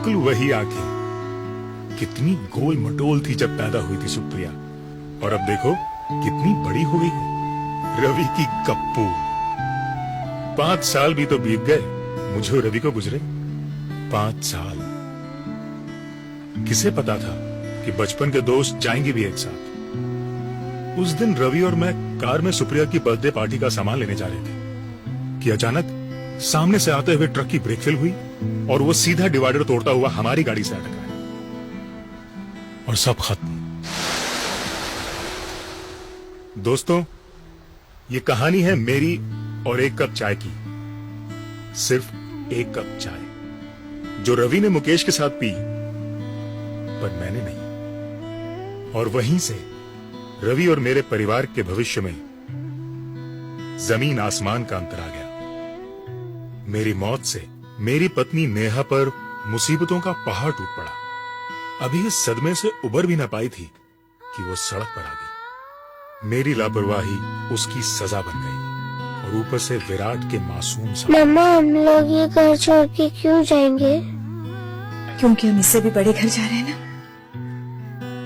बिल्कुल वही आंखें। कितनी गोल मटोल थी जब पैदा हुई थी सुप्रिया, और अब देखो कितनी बड़ी हो गई है। रवि की कप्पू। 5 साल भी तो बीत गए मुझे और रवि को गुजरे। 5 साल। किसे पता था कि बचपन के दोस्त जाएंगे भी एक साथ। उस दिन रवि और मैं कार में सुप्रिया की बर्थडे पार्टी का सामान लेने जा रहे थे कि अचानक सामने से आते हुए ट्रक की ब्रेक फेल हुई और वो सीधा डिवाइडर तोड़ता हुआ हमारी गाड़ी से टकराया और सब खत्म। दोस्तों, ये कहानी है मेरी और एक कप चाय की। सिर्फ एक कप चाय जो रवि ने मुकेश के साथ पी, पर मैंने नहीं। और वहीं से रवि और मेरे परिवार के भविष्य में जमीन आसमान का अंतर आ गया। मेरी मौत से मेरी पत्नी नेहा पर मुसीबतों का पहाड़ टूट पड़ा। अभी इस सदमे से उबर भी ना पाई थी कि वो सड़क पर आ गई। मेरी लापरवाही उसकी सजा बन गई और ऊपर से विराट के मासूम सा। मम्मा, हम लोग ये घर छोड़ के क्यों जाएंगे? क्योंकि हम इससे भी बड़े घर जा रहे हैं ना,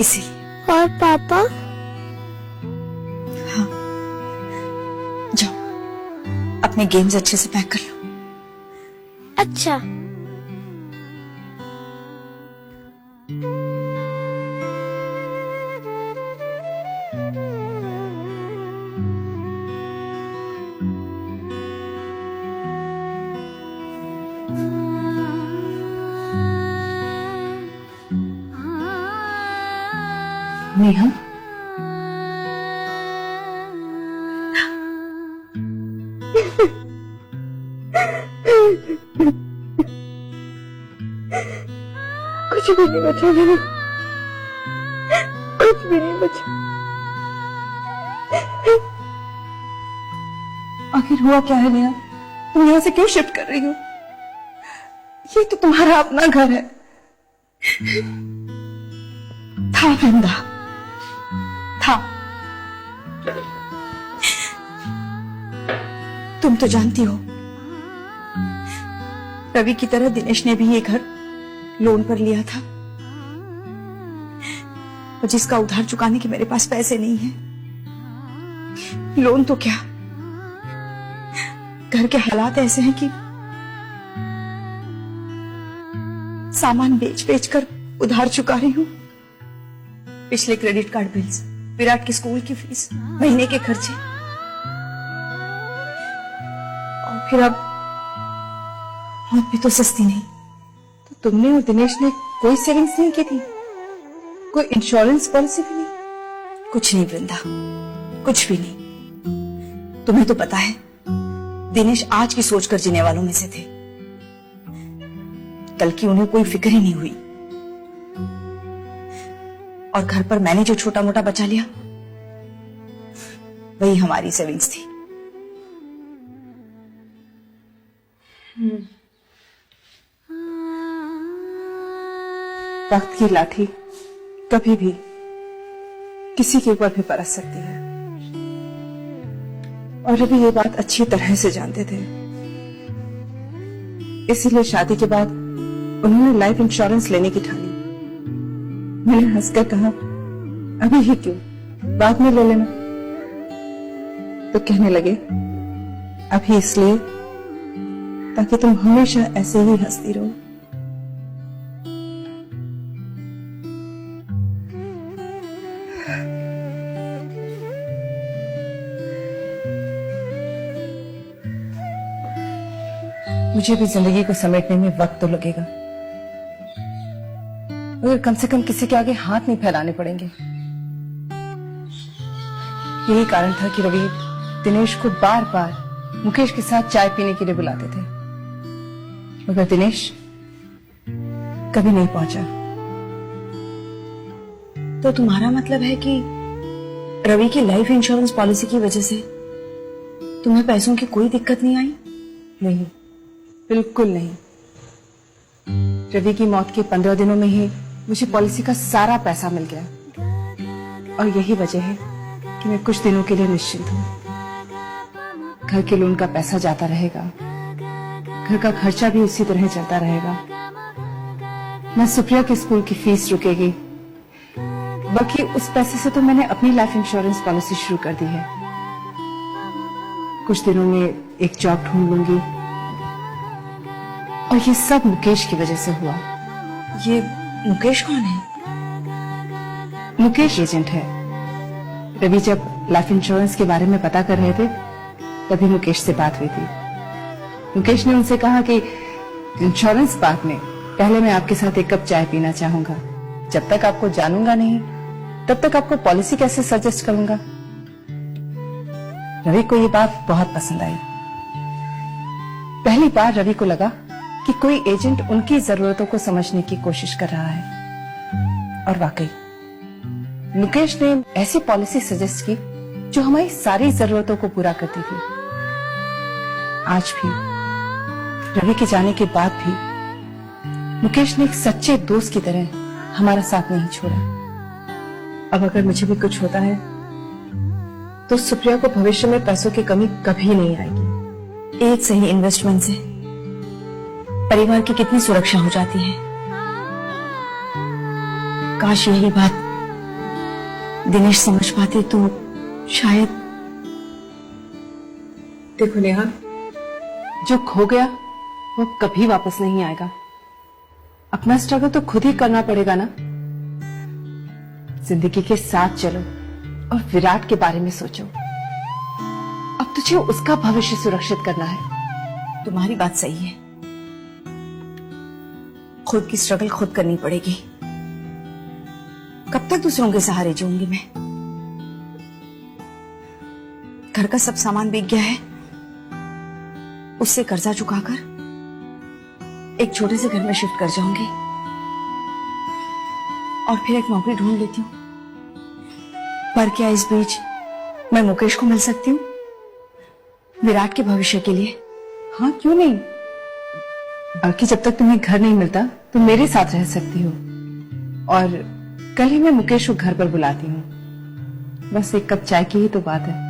इसीलिए। और पापा? हाँ, जाओ अपने गेम्स अच्छे से पैक कर लो। अच्छा। नेहा, कुछ भी नहीं बचा मेरे, कुछ भी नहीं बचा। आखिर हुआ क्या है नेहा? तुम यहाँ से क्यों शिफ्ट कर रही हो? ये तो तुम्हारा अपना घर है। था वृंदा, था। तुम तो जानती हो, रवि की तरह दिनेश ने भी ये घर लोन पर लिया था, और जिसका उधार चुकाने के मेरे पास पैसे नहीं है। लोन तो क्या, घर के हालात ऐसे हैं कि सामान बेच बेच कर उधार चुका रही हूं। पिछले क्रेडिट कार्ड बिल्स, विराट के स्कूल की फीस, महीने के खर्चे, और फिर अब मौत भी तो सस्ती नहीं। तो तुमने और दिनेश ने कोई सेविंग्स नहीं की थी? कोई इंश्योरेंस पॉलिसी भी नहीं? कुछ नहीं वृंदा, कुछ भी नहीं। तुम्हें तो पता है दिनेश आज की सोचकर जीने वालों में से थे। कल की उन्हें कोई फिक्र ही नहीं हुई। और घर पर मैंने जो छोटा मोटा बचा लिया, वही हमारी सेविंग्स थी। वक्त की लाठी कभी भी किसी के ऊपर भी बरस सकती है, और अभी ये बात अच्छी तरह से जानते थे। इसीलिए शादी के बाद उन्होंने लाइफ इंश्योरेंस लेने की ठानी। मैंने हंसकर कहा, अभी ही क्यों, बाद में ले लेना। तो कहने लगे, अभी इसलिए ताकि तुम हमेशा ऐसे ही हंसती रहो। मुझे भी जिंदगी को समेटने में वक्त तो लगेगा, मगर कम से कम किसी के आगे हाथ नहीं फैलाने पड़ेंगे। यही कारण था कि रवि दिनेश को बार बार मुकेश के साथ चाय पीने के लिए बुलाते थे, मगर दिनेश कभी नहीं पहुंचा। तो तुम्हारा मतलब है कि रवि की लाइफ इंश्योरेंस पॉलिसी की वजह से तुम्हें पैसों की कोई दिक्कत नहीं आई? नहीं, बिल्कुल नहीं। रवि की मौत के 15 दिनों में ही मुझे पॉलिसी का सारा पैसा मिल गया, और यही वजह है कि मैं कुछ दिनों के लिए निश्चिंत हूँ। घर के लोन का पैसा जाता रहेगा, घर का खर्चा भी उसी तरह चलता रहेगा, मैं सुप्रिया के स्कूल की फीस रुकेगी, बाकी उस पैसे से तो मैंने अपनी लाइफ इंश्योरेंस पॉलिसी शुरू कर दी है। कुछ दिनों में एक जॉब ढूंढ लूंगी, और ये सब मुकेश की वजह से हुआ। ये मुकेश कौन है? मुकेश एजेंट है। रवि जब लाइफ इंश्योरेंस के बारे में पता कर रहे थे तभी मुकेश से बात हुई थी। मुकेश ने उनसे कहा कि इंश्योरेंस पार्क में पहले मैं आपके साथ एक कप चाय पीना चाहूंगा। जब तक आपको जानूंगा नहीं तब तक आपको पॉलिसी कैसे सजेस्ट करूंगा। रवि को ये बात बहुत पसंद आई। पहली बार रवि को लगा कि कोई एजेंट उनकी जरूरतों को समझने की कोशिश कर रहा है। और वाकई मुकेश ने ऐसी पॉलिसी सजेस्ट की जो हमारी सारी जरूरतों को पूरा करती थी। आज भी रवि के जाने के बाद भी मुकेश ने एक सच्चे दोस्त की तरह हमारा साथ नहीं छोड़ा। अब अगर मुझे भी कुछ होता है तो सुप्रिया को भविष्य में पैसों की कमी कभी नहीं आएगी। एक सही इन्वेस्टमेंट से परिवार की कितनी सुरक्षा हो जाती है। काश यही बात दिनेश समझ पाते तो शायद। देखो नेहा, जो खो गया वो कभी वापस नहीं आएगा। अपना स्ट्रगल तो खुद ही करना पड़ेगा ना। जिंदगी के साथ चलो और विराट के बारे में सोचो। अब तुझे उसका भविष्य सुरक्षित करना है। तुम्हारी बात सही है, खुद की स्ट्रगल खुद करनी पड़ेगी। कब तक दूसरों के सहारे जीऊंगी मैं? घर का सब सामान बिक गया है, उससे कर्जा चुकाकर एक छोटे से घर में शिफ्ट कर जाऊंगी और फिर एक नौकरी ढूंढ लेती हूँ। पर क्या इस बीच मैं मुकेश को मिल सकती हूँ विराट के भविष्य के लिए? हाँ, क्यों नहीं। बाकी जब तक तुम्हें घर नहीं मिलता तो मेरे साथ रह सकती हो। और कल ही मैं मुकेश को घर पर बुलाती हूँ। बस एक कप चाय की ही तो बात है।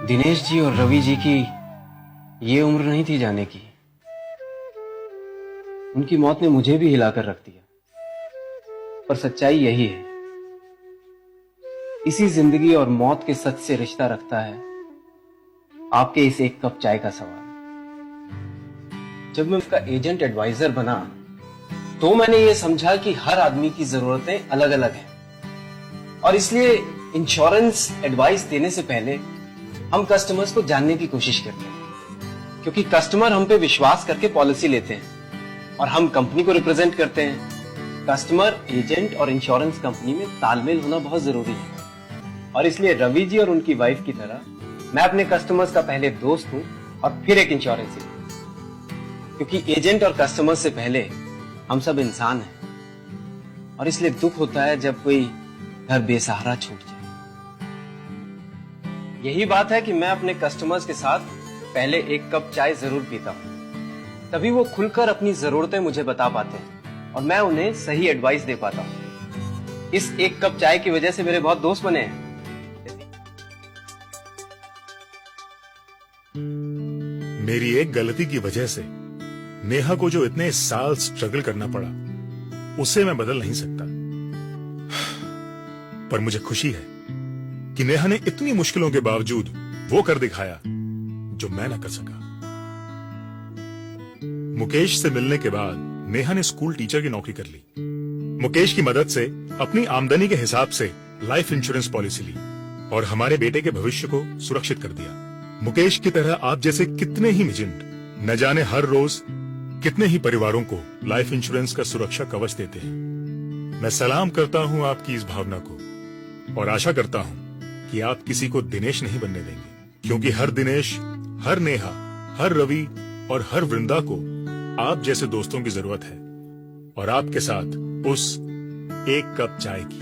दिनेश जी और रवि जी की ये उम्र नहीं थी जाने की। उनकी मौत ने मुझे भी हिलाकर रख दिया। पर सच्चाई यही है, इसी जिंदगी और मौत के सच से रिश्ता रखता है आपके इस एक कप चाय का सवाल। जब मैं उसका एजेंट एडवाइजर बना तो मैंने ये समझा कि हर आदमी की जरूरतें अलग अलग हैं, और इसलिए इंश्योरेंस एडवाइस देने से पहले हम कस्टमर्स को जानने की कोशिश करते हैं, क्योंकि कस्टमर हम पे विश्वास करके पॉलिसी लेते हैं और हम कंपनी को रिप्रेजेंट करते हैं। कस्टमर, एजेंट और इंश्योरेंस कंपनी में तालमेल होना बहुत जरूरी है, और इसलिए रवि जी और उनकी वाइफ की तरह मैं अपने कस्टमर्स का पहले दोस्त हूं और फिर एक इंश्योरेंस एजेंट, क्योंकि एजेंट और कस्टमर से पहले हम सब इंसान हैं, और इसलिए दुख होता है जब कोई घर बेसहारा छूट जाए। यही बात है कि मैं अपने कस्टमर्स के साथ पहले एक कप चाय जरूर पीता हूं, तभी वो खुलकर अपनी जरूरतें मुझे बता पाते हैं और मैं उन्हें सही एडवाइस दे पाता हूं। इस एक कप चाय की वजह से मेरे बहुत दोस्त बने हैं। मेरी एक गलती की वजह से नेहा को जो इतने साल स्ट्रगल करना पड़ा उसे मैं बदल नहीं सकता, पर मुझे खुशी है कि नेहा ने इतनी मुश्किलों के बावजूद वो कर दिखाया जो मैं ना कर सका। मुकेश से मिलने के बाद नेहा ने स्कूल टीचर की नौकरी कर ली। मुकेश की मदद से अपनी आमदनी के हिसाब से लाइफ इंश्योरेंस पॉलिसी ली और हमारे बेटे के भविष्य को सुरक्षित कर दिया। मुकेश की तरह आप जैसे कितने ही एजेंट न जाने हर रोज कितने ही परिवारों को लाइफ इंश्योरेंस का सुरक्षा कवच देते हैं। मैं सलाम करता हूं आपकी इस भावना को और आशा करता हूं कि आप किसी को दिनेश नहीं बनने देंगे, क्योंकि हर दिनेश, हर नेहा, हर रवि और हर वृंदा को आप जैसे दोस्तों की जरूरत है, और आपके साथ उस एक कप चाय की।